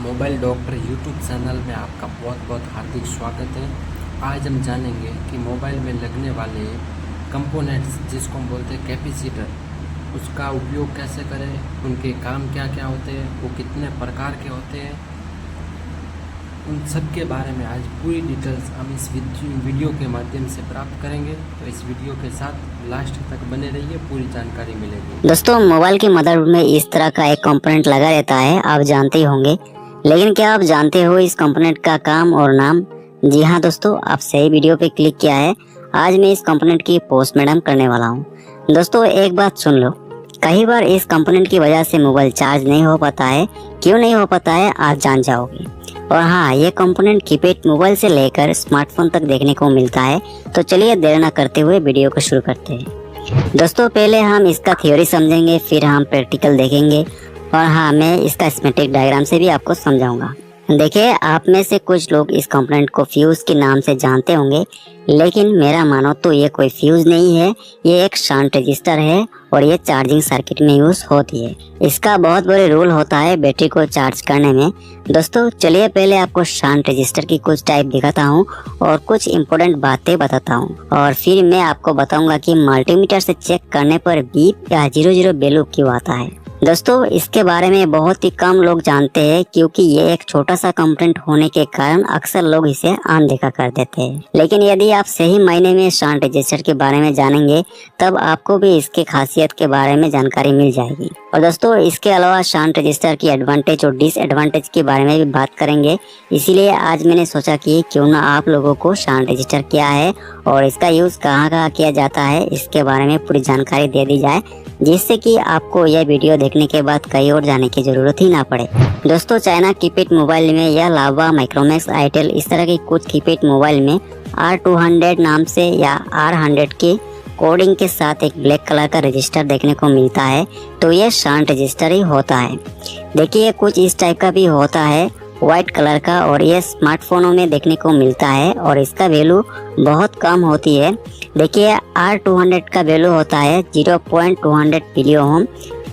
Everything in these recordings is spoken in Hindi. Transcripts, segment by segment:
मोबाइल डॉक्टर यूट्यूब चैनल में आपका बहुत बहुत हार्दिक स्वागत है। आज हम जानेंगे कि मोबाइल में लगने वाले कंपोनेंट्स जिसको हम बोलते हैं कैपेसिटर, उसका उपयोग कैसे करें, उनके काम क्या क्या होते हैं, वो कितने प्रकार के होते हैं, उन सब के बारे में आज पूरी डिटेल्स हम इस वीडियो के माध्यम से प्राप्त करेंगे। तो इस वीडियो के साथ लास्ट तक बने रहिए, पूरी जानकारी मिलेगी। दोस्तों, मोबाइल के मदरबोर्ड में इस तरह का एक कंपोनेंट लगा रहता है, आप जानते ही होंगे। लेकिन क्या आप जानते हो इस कंपोनेंट का काम और नाम? जी हाँ दोस्तों, आप सही वीडियो पे क्लिक किया है। आज मैं इस कंपोनेंट की पोस्ट मैडम करने वाला हूँ। दोस्तों, एक बात सुन लो, कई बार इस कंपोनेंट की वजह से मोबाइल चार्ज नहीं हो पाता है। क्यों नहीं हो पाता है आज जान जाओगे। और हाँ, ये कंपोनेंट कीपैड मोबाइल से लेकर स्मार्टफोन तक देखने को मिलता है। तो चलिए देर न करते हुए वीडियो को शुरू करते हैं। दोस्तों, पहले हम इसका थ्योरी समझेंगे, फिर हम प्रैक्टिकल देखेंगे और हाँ, मैं इसका स्कीमेटिक डायग्राम से भी आपको समझाऊंगा। देखिए, आप में से कुछ लोग इस कंपोनेंट को फ्यूज के नाम से जानते होंगे, लेकिन मेरा मानो तो ये कोई फ्यूज नहीं है, ये एक शंट रजिस्टर है और ये चार्जिंग सर्किट में यूज होती है। इसका बहुत बड़े रोल होता है बैटरी को चार्ज करने में। दोस्तों, चलिए पहले आपको शंट रजिस्टर की कुछ टाइप दिखाता हूँ और कुछ इम्पोर्टेंट बातें बताता हूँ, और फिर मैं आपको बताऊंगा कि मल्टीमीटर से चेक करने पर बीप या 00 वैल्यू क्यों आता है। दोस्तों, इसके बारे में बहुत ही कम लोग जानते हैं, क्योंकि ये एक छोटा सा कंपोनेंट होने के कारण अक्सर लोग इसे अनदेखा कर देते हैं। लेकिन यदि आप सही मायने में शंट रजिस्टर के बारे में जानेंगे, तब आपको भी इसके खासियत के बारे में जानकारी मिल जाएगी। और दोस्तों, इसके अलावा शंट रजिस्टर की एडवांटेज और डिसएडवांटेज के बारे में भी बात करेंगे। इसीलिए आज मैंने सोचा कि क्यों ना आप लोगों को शंट रजिस्टर क्या है और इसका यूज कहाँ कहाँ किया जाता है, इसके बारे में पूरी जानकारी दे दी जाए, जिससे कि आपको यह वीडियो देखने के बाद कहीं और जाने की जरूरत ही ना पड़े। दोस्तों, चाइना कीपैड मोबाइल में या लावा, माइक्रोमैक्स, आईटेल इस तरह की कुछ कीपैड मोबाइल में R200 नाम से या R100 की कोडिंग के साथ एक ब्लैक कलर का रजिस्टर देखने को मिलता है। तो यह शंट रजिस्टर ही होता है। देखिए, कुछ इस टाइप का भी होता है व्हाइट कलर का, और ये स्मार्टफोनों में देखने को मिलता है और इसका वैल्यू बहुत कम होती है। देखिए, R200 का वैल्यू होता है 0.200 पिलियो ओम।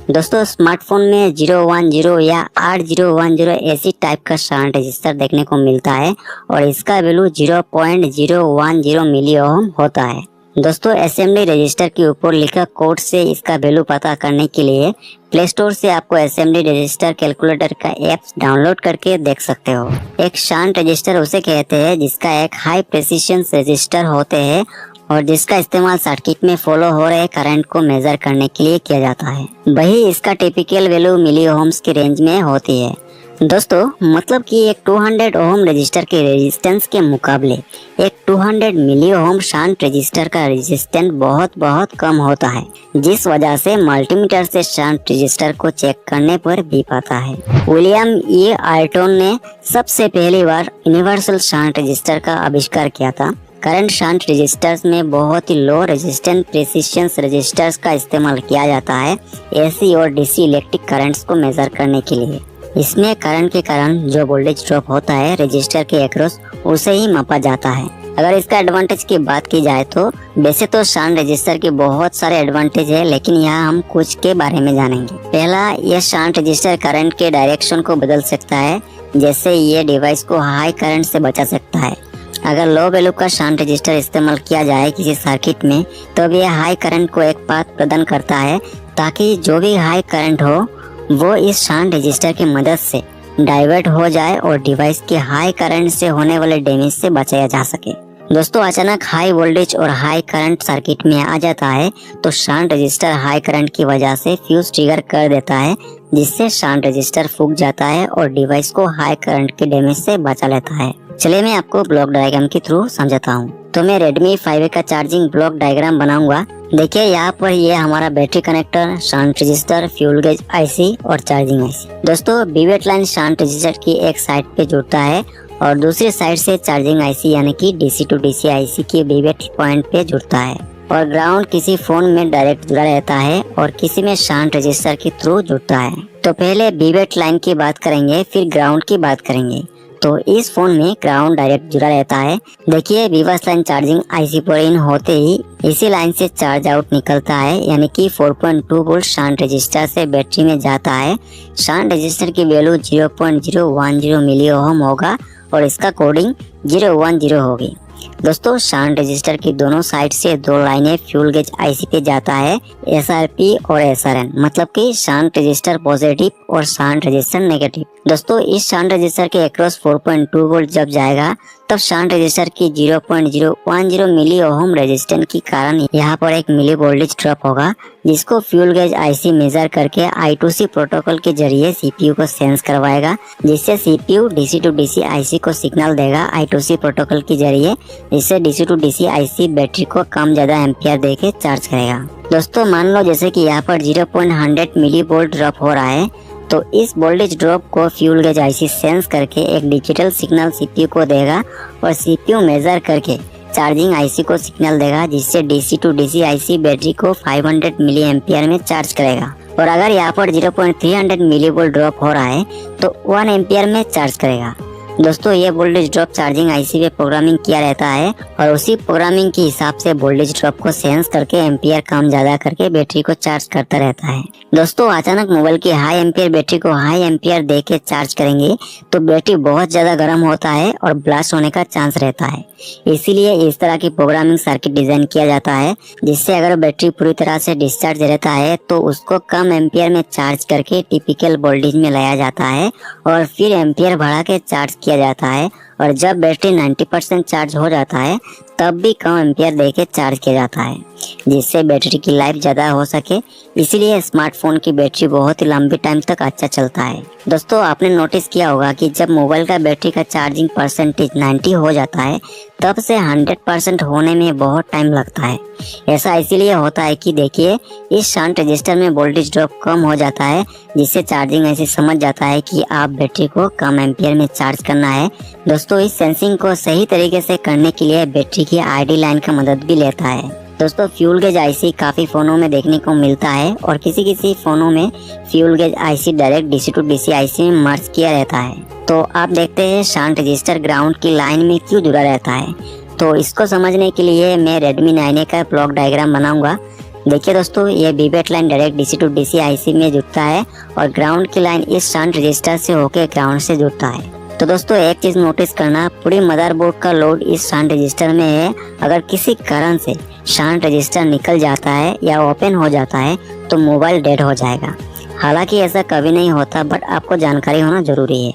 दोस्तों, स्मार्टफोन में 010 या R010 ऐसी टाइप का शंट रजिस्टर देखने को मिलता है और इसका वैल्यू 0.010 मिलियो ओम होता है। दोस्तों, असेंबली रजिस्टर के ऊपर लिखा कोड से इसका वैल्यू पता करने के लिए प्ले स्टोर से आपको असेंबली रजिस्टर कैलकुलेटर का ऐप्स डाउनलोड करके देख सकते हो। एक शंट रजिस्टर उसे कहते हैं जिसका एक हाई प्रेसिशन रजिस्टर होते हैं और जिसका इस्तेमाल सर्किट में फॉलो हो रहे करंट को मेजर करने के लिए किया जाता है। वही इसका टिपिकल वैल्यू मिली ओम्स की रेंज में होती है। दोस्तों, मतलब कि एक 200 ओम रजिस्टर के रेजिस्टेंस के मुकाबले एक 200 मिली ओम शंट रजिस्टर का रेजिस्टेंस बहुत कम होता है, जिस वजह से मल्टीमीटर से शंट रजिस्टर को चेक करने पर भी पाता है। विलियम ई आर्टन ने सबसे पहली बार यूनिवर्सल शंट रजिस्टर का आविष्कार किया था। करंट शंट रजिस्टर्स में बहुत ही लो रेजिस्टेंस प्रेसिशन रजिस्टर्स का इस्तेमाल किया जाता है एसी और डीसी इलेक्ट्रिक करंट्स को मेजर करने के लिए। इसमें करंट के कारण जो वोल्टेज ड्रॉप होता है रजिस्टर के अक्रॉस, उसे ही मापा जाता है। अगर इसका एडवांटेज की बात की जाए तो वैसे तो शंट रजिस्टर के बहुत सारे एडवांटेज है, लेकिन यहाँ हम कुछ के बारे में जानेंगे। पहला, यह शंट रजिस्टर करंट के डायरेक्शन को बदल सकता है, जैसे ये डिवाइस को हाई करंट से बचा सकता है। अगर लो वैल्यू का शंट रजिस्टर इस्तेमाल किया जाए किसी सर्किट में, तो यह हाई करंट को एक पाथ प्रदान करता है, ताकि जो भी हाई करंट हो वो इस शंट रजिस्टर की मदद से डाइवर्ट हो जाए और डिवाइस के हाई करंट से होने वाले डैमेज से बचाया जा सके। दोस्तों, अचानक हाई वोल्टेज और हाई करंट सर्किट में आ जाता है तो शंट रजिस्टर हाई करंट की वजह से फ्यूज ट्रिगर कर देता है, जिससे शंट रजिस्टर फूक जाता है और डिवाइस को हाई करंट के डैमेज से बचा लेता है। चलिए मैं आपको ब्लॉक डायग्राम के थ्रू समझाता हूँ। तो मैं Redmi 5A का चार्जिंग ब्लॉक डायग्राम बनाऊंगा। देखिए, यहाँ पर ये हमारा battery connector, shunt resistor, fuel gauge IC और चार्जिंग आईसी। दोस्तों, बीवेट लाइन शंट रजिस्टर की एक साइड पे जुड़ता है और दूसरी साइड से चार्जिंग आईसी यानी कि डीसी टू डीसी आईसी की बीवेट पॉइंट पे जुड़ता है, और ग्राउंड किसी फोन में डायरेक्ट जुड़ा रहता है और किसी में शंट रजिस्टर के थ्रू जुड़ता है। तो पहले बीवेट लाइन की बात करेंगे, फिर ग्राउंड की बात करेंगे। तो इस फोन में ग्राउंड डायरेक्ट जुड़ा रहता है। देखिए बीवास लाइन चार्जिंग आईसी पर इन होते ही इसी लाइन से चार्ज आउट निकलता है, यानी कि 4.2 वोल्ट शांत रजिस्टर से बैटरी में जाता है। शांत रजिस्टर की वैल्यू 0.010 मिली ओहम होगा और इसका कोडिंग 010 होगी। दोस्तों शांत रजिस्टर की दोनों साइड से दो लाइनें फ्यूल गेज आईसी पे जाता है, एसआरपी और एसआरएन, मतलब कि शांत रजिस्टर पॉजिटिव और शांत रजिस्टर नेगेटिव। दोस्तों इस शांत रजिस्टर के अक्रॉस 4.2 वोल्ट जब जाएगा तब शांत रजिस्टर की 0.010 मिली ओहम रेजिस्टेंस के कारण यहाँ पर एक मिली वोल्टेज ड्रॉप होगा, जिसको फ्यूल गेज आईसी मेजर करके I2C प्रोटोकॉल के जरिए सीपीयू को सेंस करवाएगा, जिससे CPU DC to DC IC को सिग्नल देगा I2C प्रोटोकॉल के जरिए, जिससे DC to DC IC battery को कम ज्यादा एम्पियर देके चार्ज करेगा। दोस्तों मान लो जैसे कि यहाँ पर 0.100 मिली वोल्ट ड्रॉप हो रहा है, तो इस वोल्टेज ड्रॉप को फ्यूल गेज आईसी सेंस करके एक डिजिटल सिग्नल सीपीयू को देगा और सीपीयू मेजर करके चार्जिंग आईसी को सिग्नल देगा, जिससे DC to DC IC battery को 500 मिली एम्पियर में चार्ज करेगा। और अगर यहाँ पर 0.300 मिली वोल्ट ड्रॉप हो रहा है तो 1 एम्पियर में चार्ज करेगा। दोस्तों ये वोल्टेज ड्रॉप चार्जिंग आईसी पे प्रोग्रामिंग किया रहता है और उसी प्रोग्रामिंग के हिसाब से वोल्टेज ड्रॉप को सेंस करके एम्पियर कम ज्यादा करके बैटरी को चार्ज करता रहता है। दोस्तों अचानक मोबाइल की हाई एम्पियर बैटरी को हाई एम्पियर दे के चार्ज करेंगे तो बैटरी बहुत ज्यादा गर्म होता है और ब्लास्ट होने का चांस रहता है। इसीलिए इस तरह की प्रोग्रामिंग सर्किट डिजाइन किया जाता है, जिससे अगर बैटरी पूरी तरह से डिस्चार्ज रहता है तो उसको कम एम्पियर में चार्ज करके टिपिकल वोल्टेज में लाया जाता है और फिर एम्पियर बढ़ा के चार्ज किया जाता है। और जब बैटरी 90% चार्ज हो जाता है तब भी कम एम्पियर देके चार्ज किया जाता है, जिससे बैटरी की लाइफ ज़्यादा हो सके। इसीलिए स्मार्टफोन की बैटरी बहुत ही लंबी टाइम तक अच्छा चलता है। दोस्तों आपने नोटिस किया होगा कि जब मोबाइल का बैटरी का चार्जिंग परसेंटेज 90 हो जाता है तब से 100% होने में बहुत टाइम लगता है। ऐसा इसीलिए होता है कि देखिए इस शांत रजिस्टर में वोल्टेज ड्रॉप कम हो जाता है, जिससे चार्जिंग ऐसे समझ जाता है कि आप बैटरी को कम एम्पियर में चार्ज करना है। दोस्तों इस सेंसिंग को सही तरीके से करने के लिए बैटरी की आईडी लाइन का मदद भी लेता है। दोस्तों फ्यूल गेज आईसी काफ़ी फ़ोनों में देखने को मिलता है और किसी किसी फ़ोनों में fuel gauge IC direct DC to DC IC में मर्ज किया रहता है। तो आप देखते हैं शांत रजिस्टर ग्राउंड की लाइन में क्यों जुड़ा रहता है। तो इसको समझने के लिए मैं Redmi 9A का ब्लॉक डायग्राम बनाऊंगा। देखिए दोस्तों ये बीवेट line direct DC to DC IC में जुड़ता है और ग्राउंड की लाइन इस शांत रजिस्टर से होकर ग्राउंड से जुड़ता है। तो दोस्तों एक चीज नोटिस करना, पूरी मदरबोर्ड का लोड इस शांत रजिस्टर में है। अगर किसी कारण से शांत रजिस्टर निकल जाता है या ओपन हो जाता है तो मोबाइल डेड हो जाएगा। हालांकि ऐसा कभी नहीं होता, बट आपको जानकारी होना जरूरी है।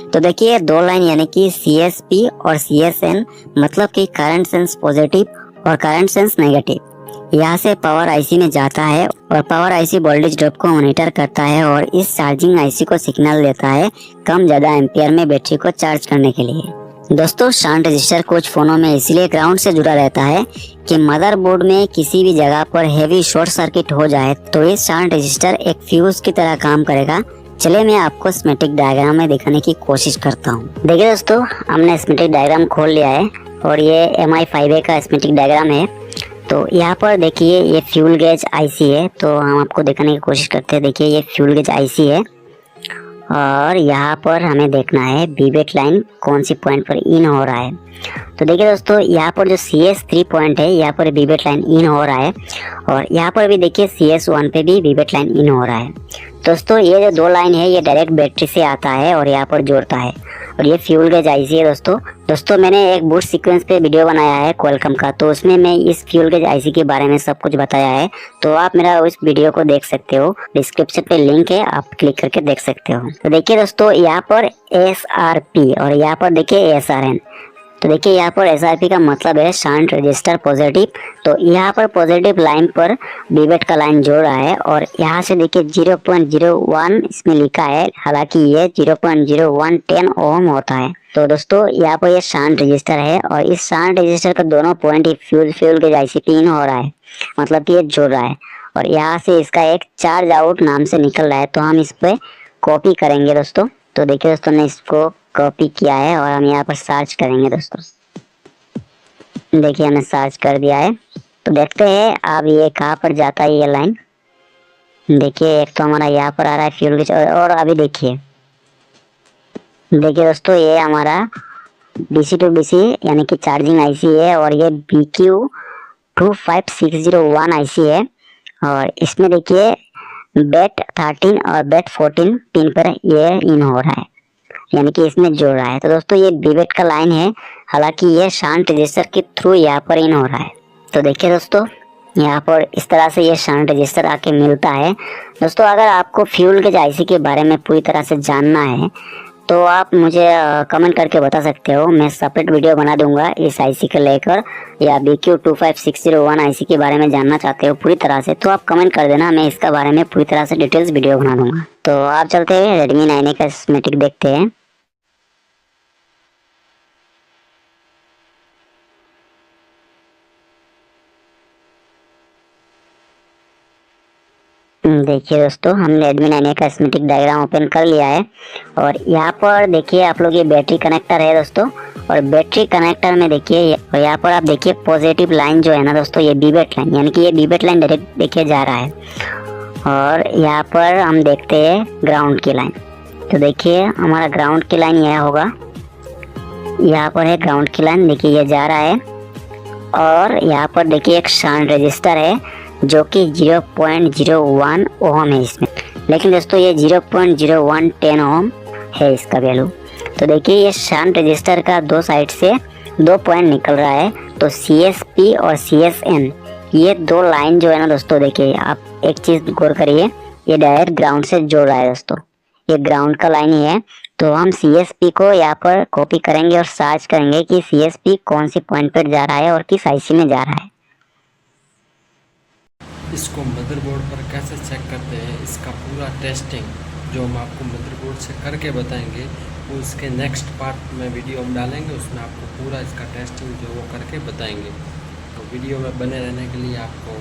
तो देखिए दो लाइन यानी कि CSP और CSN, मतलब कि करंट सेंस पॉजिटिव और करंट सेंस नेगेटिव, यहाँ से पावर आईसी में जाता है और पावर आईसी वोल्टेज ड्रॉप को मॉनिटर करता है और इस चार्जिंग आईसी को सिग्नल देता है कम ज्यादा एम्पियर में बैटरी को चार्ज करने के लिए। दोस्तों शांत रजिस्टर कुछ फोनों में इसलिए ग्राउंड से जुड़ा रहता है कि मदरबोर्ड में किसी भी जगह पर हेवी शॉर्ट सर्किट हो जाए तो इस शांत रजिस्टर एक फ्यूज की तरह काम करेगा। चलिए मैं आपको स्कीमेटिक डायग्राम में दिखाने की कोशिश करता हूँ। देखिए दोस्तों हमने स्कीमेटिक डायग्राम खोल लिया है और ये MI5A का स्कीमेटिक डायग्राम है। तो यहाँ पर देखिए ये फ्यूल गेज आईसी है, तो हम आपको दिखाने की कोशिश करते हैं। देखिए ये फ्यूल गेज आईसी है और यहाँ पर हमें देखना है बीवेट लाइन कौन सी पॉइंट पर इन हो रहा है। तो देखिए दोस्तों यहाँ पर जो CS3 पॉइंट है यहाँ पर बीवेट लाइन इन हो रहा है और यहाँ पर भी देखिए CS1 पे भी बीवेट लाइन इन हो रहा है। दोस्तों ये जो दो लाइन है ये डायरेक्ट बैटरी से आता है और यहाँ पर जोड़ता है और ये फ्यूल गेज आईसी है। दोस्तों मैंने एक बूट सीक्वेंस पे वीडियो बनाया है क्वालकॉम का, तो उसमें मैं इस फ्यूल गेज आईसी के बारे में सब कुछ बताया है, तो आप मेरा उस वीडियो को देख सकते हो। डिस्क्रिप्शन पे लिंक है, आप क्लिक करके देख सकते हो। तो देखिए दोस्तों यहाँ पर SRP और यहाँ पर देखिए SRN। तो देखिए यहाँ पर SRP का मतलब है शांत रजिस्टर पॉजिटिव। तो यहाँ पर पॉजिटिव लाइन पर बीवेट का लाइन जोड़ रहा है और यहाँ से देखिए 0.01 इसमें लिखा है, हालांकि ये 0.0110 ओम होता है। तो दोस्तों यहाँ पर ये शांत रजिस्टर है और इस शांत रजिस्टर का दोनों पॉइंट फ्यूल गेज आईसी पे इन हो रहा है, मतलब कि ये जोड़ रहा है और यहाँ से इसका एक चार्ज आउट नाम से निकल रहा है। तो हम इस पर कॉपी करेंगे दोस्तों। तो देखिए दोस्तों ने इसको कॉपी किया है और हम यहाँ पर सर्च करेंगे दोस्तों। देखिए हमने सर्च कर दिया है। तो देखते हैं अब ये कहाँ पर जाता है ये लाइन। देखिए एक तो हमारा यहाँ पर आ रहा है फ्यूल गेज, और अभी देखिए दोस्तों ये हमारा DC टू DC यानी कि चार्जिंग आईसी है, और ये BQ25601 आईसी है। और इसमें देखिए बेट 13 और बेट 14 पिन पर ये इन हो रहा है, यानी कि इसमें जोड़ रहा है। तो दोस्तों ये बीबेट का लाइन है, हालांकि ये शांत रजिस्टर के थ्रू यहाँ पर इन हो रहा है। तो देखिए दोस्तों यहाँ पर इस तरह से ये शांत रजिस्टर आके मिलता है। दोस्तों अगर आपको फ्यूल गेज आईसी के बारे में पूरी तरह से जानना है तो आप मुझे कमेंट करके बता सकते हो, मैं सेपरेट वीडियो बना दूंगा इस आईसी को लेकर। या BQ25601 आईसी के बारे में जानना चाहते हो पूरी तरह से तो आप कमेंट कर देना, मैं इसका बारे में पूरी तरह से डिटेल्स वीडियो बना दूंगा। तो आप चलते हैं Redmi 9A का स्कीमेटिक देखते हैं। देखिए दोस्तों हमने Redmi 9A का स्कीमेटिक डायग्राम ओपन कर लिया है, और यहाँ पर देखिए आप लोग ये बैटरी कनेक्टर है दोस्तों। और बैटरी कनेक्टर में देखिए यहाँ पर आप देखिए पॉजिटिव लाइन जो है ना दोस्तों, ये बीबेट लाइन, यानी कि ये बीबेट लाइन डायरेक्ट देखिए जा रहा है। और यहाँ पर हम देखते हैं ग्राउंड की लाइन। तो देखिए हमारा ग्राउंड की लाइन यह होगा, यहाँ पर है ग्राउंड की लाइन, देखिए ये जा रहा है। और यहाँ पर देखिए एक शांत रजिस्टर है जो कि 0.01 ओम है इसमें, लेकिन दोस्तों ये 0.0110 ओम है इसका वैल्यू। तो देखिए ये शांत रजिस्टर का दो साइड से 2 पॉइंट निकल रहा है। तो CSP और CSN ये 2 लाइन जो है ना दोस्तों, देखिए आप एक चीज गौर करिए, ये डायरेक्ट ग्राउंड से जोड़ रहा है दोस्तों, ये ग्राउंड का लाइन ही है। तो हम CSP को यहाँ पर कॉपी करेंगे और सर्च करेंगे कि CSP कौन सी पॉइंट पर जा रहा है और किस आईसी में जा रहा है। इसको मदरबोर्ड पर कैसे चेक करते हैं, इसका पूरा टेस्टिंग जो हम आपको मदरबोर्ड से करके बताएंगे वो इसके नेक्स्ट पार्ट में वीडियो हम डालेंगे, उसमें आपको पूरा इसका टेस्टिंग जो वो करके बताएंगे। तो वीडियो में बने रहने के लिए आपको